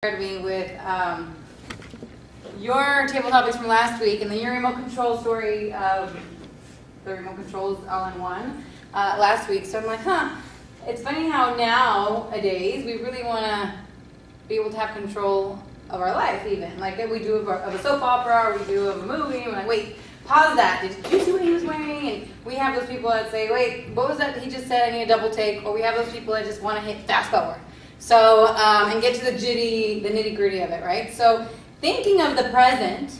Me with your table topics from last week and then your remote control story of the remote controls all in one last week. So I'm like, it's funny how nowadays we really want to be able to have control of our life, even like we do of a soap opera or we do of a movie. And we're like, wait, pause that. Did you see what he was wearing? And we have those people that say, wait, what was that he just said? I need a double take. Or we have those people that just want to hit fast forward. So, and get to the nitty gritty of it, right? So, thinking of the present,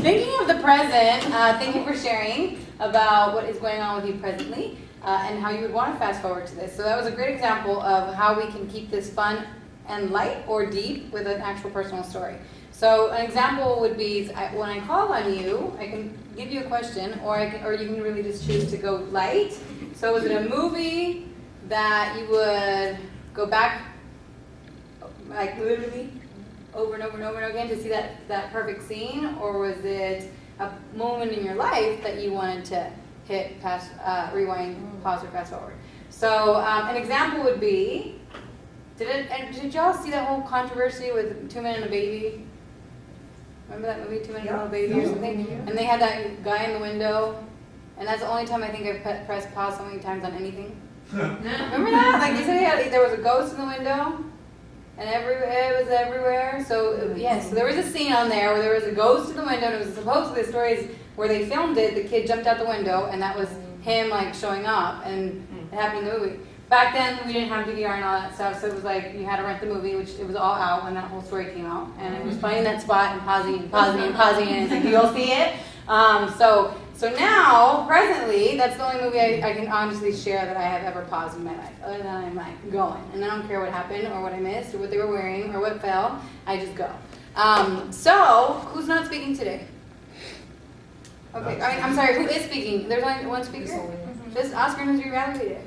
thank you for sharing about what is going on with you presently and how you would want to fast forward to this. So that was a great example of how we can keep this fun and light or deep with an actual personal story. So an example would be when I call on you, I can give you a question, or you can really just choose to go light. So is it a movie that you would go back, like literally, over and over and over again to see that perfect scene, or was it a moment in your life that you wanted to hit past, rewind, pause, or fast forward? So an example would be, did y'all see that whole controversy with 2 Men and a Baby? Remember that movie, 2 Men and a Baby or something? And they had that guy in the window, and that's the only time I think I've pressed pause so many times on anything. Remember that? Like they said there was a ghost in the window, and it was everywhere. So yes, so there was a scene on there where there was a ghost in the window, and it was supposedly the stories where they filmed it. The kid jumped out the window, and that was him like showing up, and it happened in the movie. Back then, we didn't have DVR and all that stuff, so it was like you had to rent the movie, which it was all out when that whole story came out, and it was finding that spot and pausing, and it's like, do you all see it? So now, presently, that's the only movie I can honestly share that I have ever paused in my life. Other than I'm like going, and I don't care what happened or what I missed or what they were wearing or what fell. I just go. So who's not speaking today? Okay, I'm sorry. Who is speaking? There's only one speaker. Just Oscar, who's your rally today?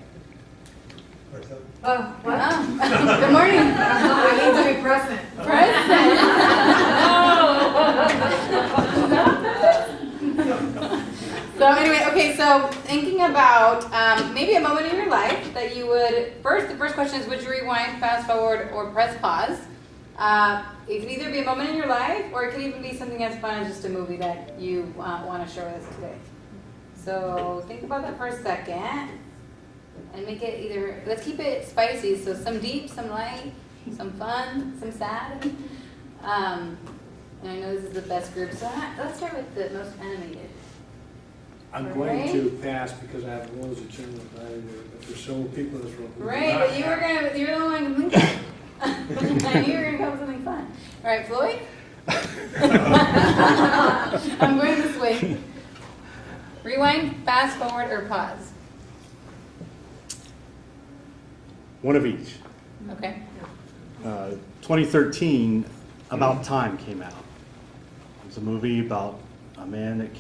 Oh, what? Good morning. I need to be present. So anyway, okay, so thinking about maybe a moment in your life that you would, the first question is, would you rewind, fast forward, or press pause? It can either be a moment in your life, or it can even be something as fun as just a movie that you want to share with us today. So think about that for a second, and make it either, let's keep it spicy, so some deep, some light, some fun, some sad. And I know this is the best group, so let's start with the most animated. I'm going to pass because I have loads of children, but there's so many people in this room. Right, but you're the one who can think of. I knew you were going to come with something fun. All right, Floyd? I'm going this way. Rewind, fast forward, or pause? One of each. Okay. 2013, About Time came out. It was a movie about a man that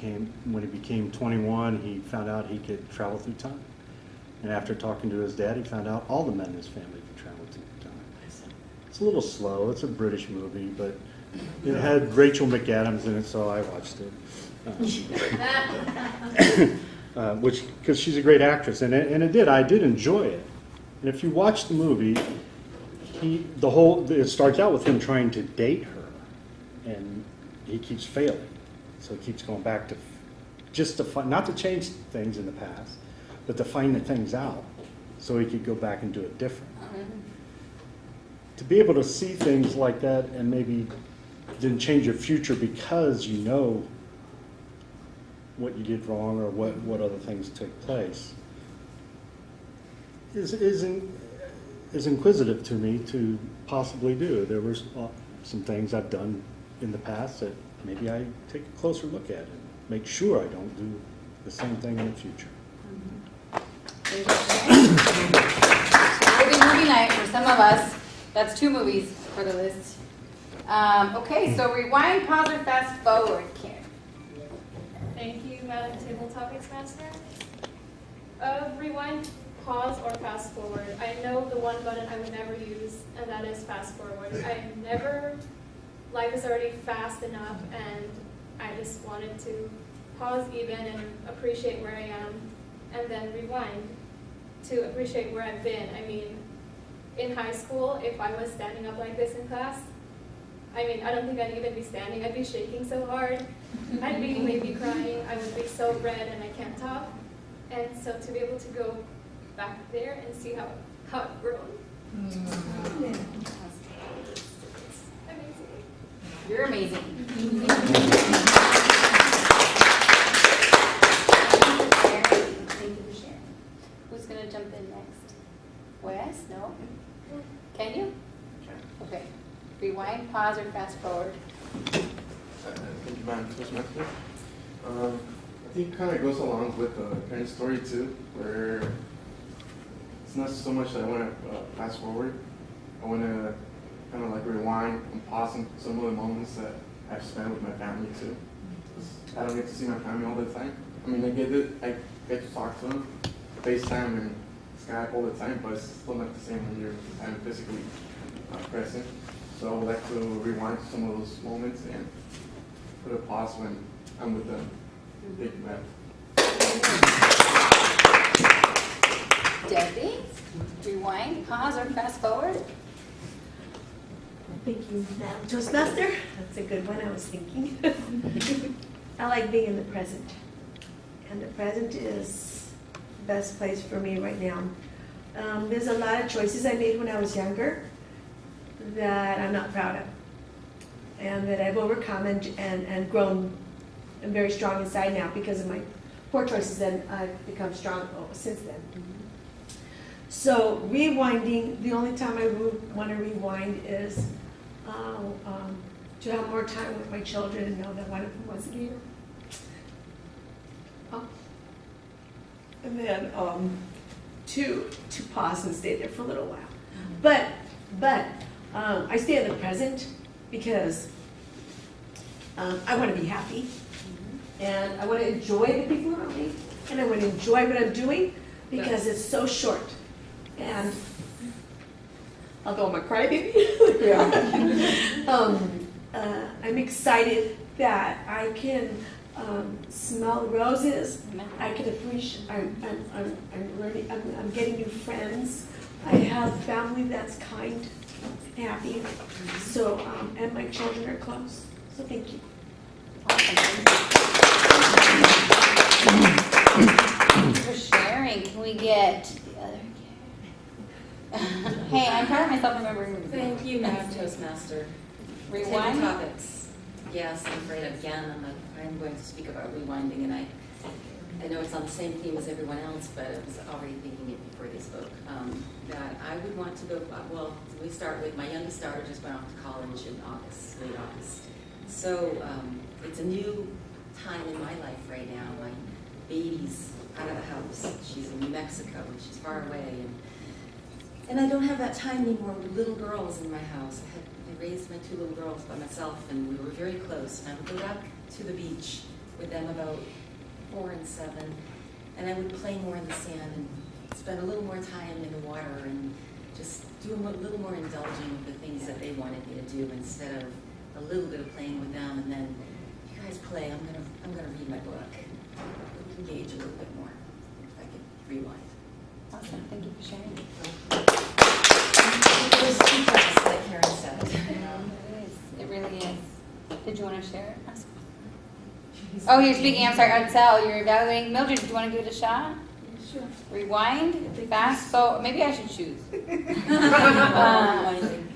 when he became 21, he found out he could travel through time. And after talking to his dad, he found out all the men in his family could travel through time. It's a little slow. It's a British movie, but it had Rachel McAdams in it, so I watched it. Because she's a great actress, and I did enjoy it. And if you watch the movie, it starts out with him trying to date her, and he keeps failing. So he keeps going back to not to change things in the past, but to find the things out so he could go back and do it different. To be able to see things like that and maybe didn't change your future because you know what you did wrong or what other things took place is inquisitive to me to possibly do. There were some things I've done in the past that maybe I take a closer look at and make sure I don't do the same thing in the future. Maybe movie night for some of us. That's 2 movies for the list. Okay, so rewind, pause, or fast forward, Karen. Thank you, Madam Table Topics Master. Rewind, pause, or fast forward. I know the one button I would never use, and that is fast forward. Life is already fast enough, and I just wanted to pause even and appreciate where I am, and then rewind to appreciate where I've been. I mean, in high school, if I was standing up like this in class, I mean, I don't think I'd even be standing. I'd be shaking so hard. I'd be maybe crying. I would be so red and I can't talk. And so to be able to go back there and see how I've grown. It's amazing. You're amazing. Thank you for sharing. Who's going to jump in next? Wes? No? Can you? Okay. Rewind, pause, or fast forward? Thank you, Madam Toastmaster. I think it kind of goes along with the current story too, where it's not so much that I want to fast forward. I want to kind of like rewind and pause some of the moments that I've spent with my family too. 'Cause I don't get to see my family all the time. I mean, I get to talk to them, FaceTime and Skype all the time, but it's still not the same when I'm physically present. So I would like to rewind some of those moments and put a pause when I'm with them. Thank you, ma'am. Debbie? Rewind, pause, or fast forward? Thank you, Madam Toastmaster. That's a good one, I was thinking. I like being in the present. And the present is the best place for me right now. There's a lot of choices I made when I was younger that I'm not proud of. And that I've overcome and grown and very strong inside now because of my poor choices, and I've become strong since then. So rewinding, the only time I would want to rewind is to have more time with my children and know that one of them wasn't here. And then to pause and stay there for a little while. But I stay in the present because I want to be happy, and I want to enjoy the people around me, and I want to enjoy what I'm doing because it's so short. And although I'm a crybaby, I'm excited that I can smell roses. I can appreciate. I'm learning. I'm getting new friends. I have family that's kind and happy. So and my children are close. So thank you. Awesome. Thanks for sharing. Can we get the other kid? Hey, I'm proud of myself remembering movies. Thank you, Madam Toastmaster. Rewind. Table topics. Yes, I'm afraid again, I'm going to speak about rewinding, and I know it's on the same theme as everyone else, but I was already thinking it before they spoke, that I would want to go, well, we start with my youngest daughter just went off to college in August, late August. So it's a new time in my life right now. My baby's out of the house. She's in New Mexico, and she's far away, and I don't have that time anymore with little girls in my house. I raised my two little girls by myself, and we were very close. And I would go back to the beach with them about 4 and 7, and I would play more in the sand and spend a little more time in the water and just do a little more indulging with the things that they wanted me to do instead of a little bit of playing with them. And then, you guys play. I'm gonna read my book. Engage a little bit more. If I could rewind. Awesome. Thank you for sharing. It was too fast, like Karen said. It is. It really is. Did you want to share it? Oh, you're speaking. I'm sorry. Unsell. You're evaluating. Mildred, do you want to give it a shot? Sure. Rewind. Fast. So maybe I should choose.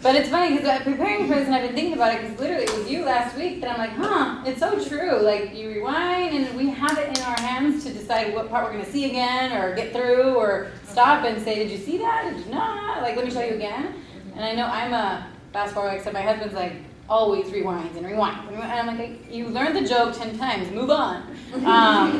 But it's funny because preparing for this, and I've been thinking about it because literally it was you last week that I'm like, it's so true. Like you rewind, and we have it in our hands to decide what part we're going to see again, or get through, or stop and say, did you see that? Did you not? Like, let me show you again. And I know I'm a fast forward, except my husband's like, always rewinds and rewind. And I'm like, you learned the joke 10 times, move on. It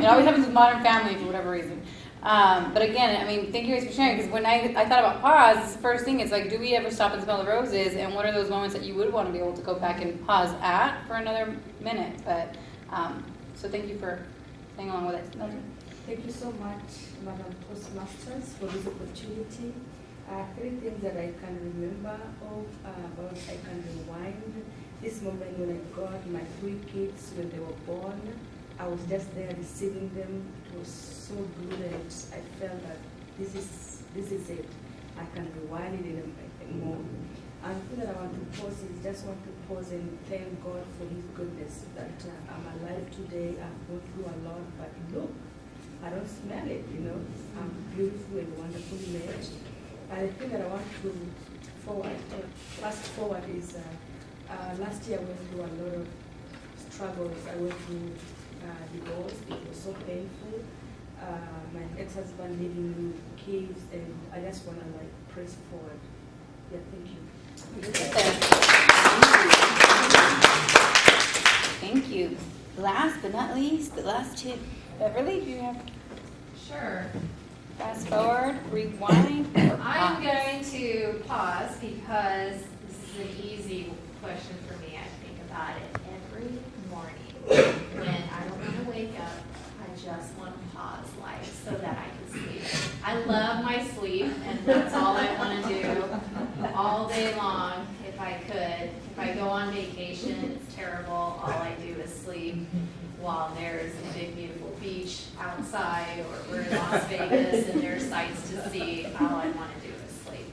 always happens with Modern Family for whatever reason. But again, I mean, thank you guys for sharing, because when I thought about pause, the first thing is like, do we ever stop and smell the roses? And what are those moments that you would want to be able to go back and pause at for another minute? But so thank you for staying along with it. Mildred. Thank you so much, Madam Toastmasters, for this opportunity. 3 things that I can remember of about I can rewind. This moment when I got my 3 kids when they were born, I was just there receiving them. It was so good, and I felt that this is it. I can rewind it more. And the thing that I want to pause is just want to pause and thank God for His goodness that I'm alive today. I've gone through a lot, but look, I don't smell it, you know. I'm beautiful and wonderfully made. And the thing that I want to fast forward is last year I went through a lot of struggles. I went through divorce. It was so painful. My ex-husband leaving me with kids, and I just want to press forward. Yeah, thank you. Thank you. Last but not least, the last tip. Beverly, do you have Sure. fast forward, rewind, or I'm pause? going to pause because this is an easy question for me. I think about it every morning when I don't want to wake up. I just want to pause life so that I can sleep. I love my sleep, and that's all I want to do all day long if I could. If I go on vacation, it's terrible. All I do is sleep while there's a big, beautiful beach outside, or we're in Las Vegas and there's sights to see. All I want to do is sleep.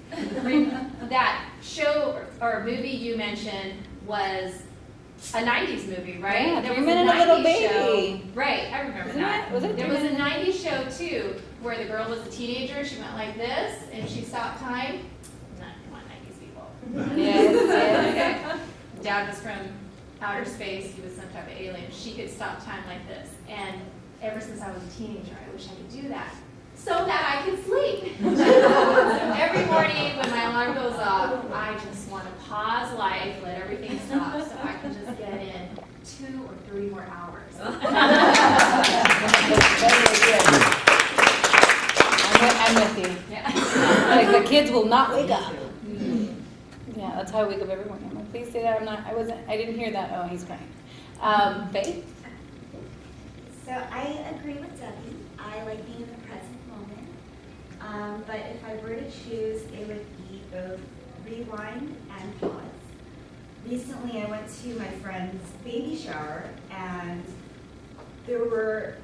That show or movie you mentioned was a 90s movie, right? Yeah, There 3 was a Men and a Little 90s Baby. show. Right, I remember Isn't that. it? Was it There 3 was a Men? 90s show too, where the girl was a teenager. She went like this, and she stopped time. Come on, 90s people. Yes, Okay. Dad was from outer space. He was some type of alien. She could stop time like this. And ever since I was a teenager, I wish I could do that so that I could sleep. So every morning when my alarm goes off, I just want to pause life, let everything stop, so I can just get in 2 or 3 more hours. I'm with you. Yeah. Like the kids will not wake up. Yeah, that's how I wake up every morning. I'm like, please say that. I didn't hear that. Oh, he's crying. Faith? So I agree with Debbie. I like being in the present moment. But if I were to choose, it would be both rewind and pause. Recently, I went to my friend's baby shower, and there were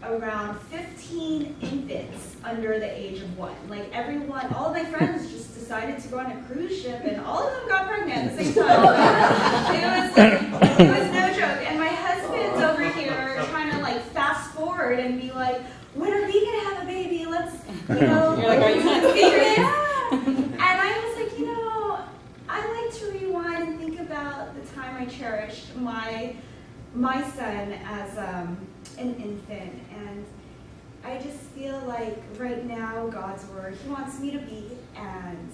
around 15 infants under the age of 1. Like everyone, all of my friends just decided to go on a cruise ship, and all of them got pregnant at the same time. It was no joke. And my husband's over here trying to fast forward and be like, when are we gonna have a baby? Let's, You're like, are you not figure it out. And I was like, I like to rewind and think about the time I cherished my son as an infant, and I just feel like right now God's word He wants me to be, and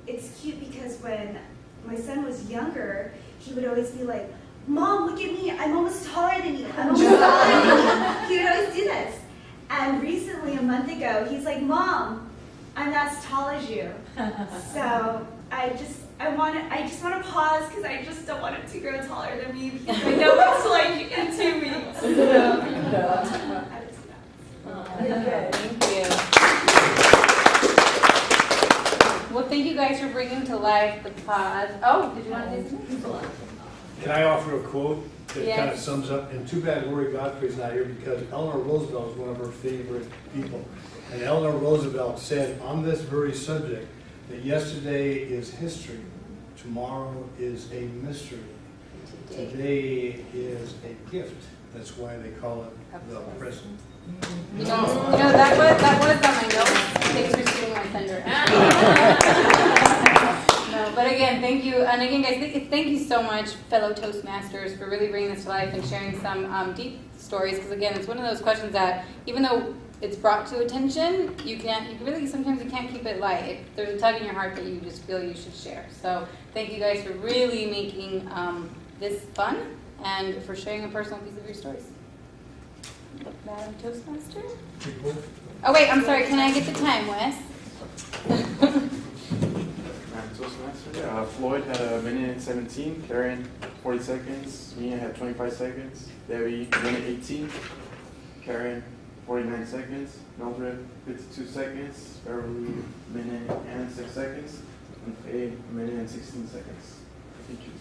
it's cute because when my son was younger, he would always be like, Mom, look at me, I'm almost taller than you, I'm almost taller than you. He would always do this. And recently, a month ago, he's like, Mom, I'm not as tall as you. So I just want to pause because I just don't want him to grow taller than me because I know it's like in 2 weeks. So, I just do that. Thank you. Well, thank you guys for bringing to life the pause. Oh, did you want to say something? Can I offer a quote that Yes. kind of sums up? And too bad Lori Godfrey's not here because Eleanor Roosevelt is one of her favorite people. And Eleanor Roosevelt said on this very subject that yesterday is history, tomorrow is a mystery, today is a gift. That's why they call it the present. That was on my notes. Thanks for stealing my thunder. No, but again, thank you. And again, guys, thank you so much, fellow Toastmasters, for really bringing this to life and sharing some deep stories. Because again, it's one of those questions that, even though it's brought to attention, sometimes you can't keep it light. There's a tug in your heart that you just feel you should share. So thank you guys for really making this fun and for sharing a personal piece of your stories. Madam Toastmaster? Oh wait, I'm sorry, can I get the time, Wes? Toastmaster, yeah. Floyd had 1:17, Karen 40 seconds, Mia had 25 seconds, Debbie 1:18, Karen 49 seconds, Mildred 52 seconds, Beverly 1:06 seconds, and Faye 1:16 seconds. Thank you.